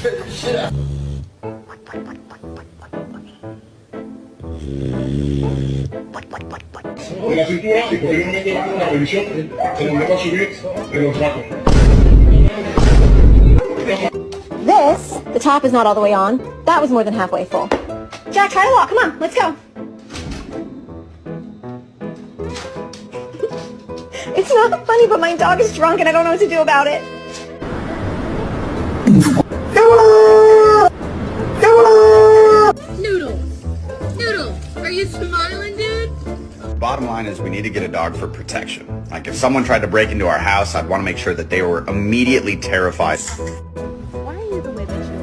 De la cintura y posteriormente va a una revisión como le va a subir de los brazos. This, the top is not all the way on. That was more than halfway full. Jack, try to walk. Come on, let's go. It's not funny, but my dog is drunk and I don't know what to do about it. Noodles, are you smiling, dude? Bottom line is we need to get a dog for protection. Like if someone tried to break into our house, I'd want to make sure that they were immediately terrified.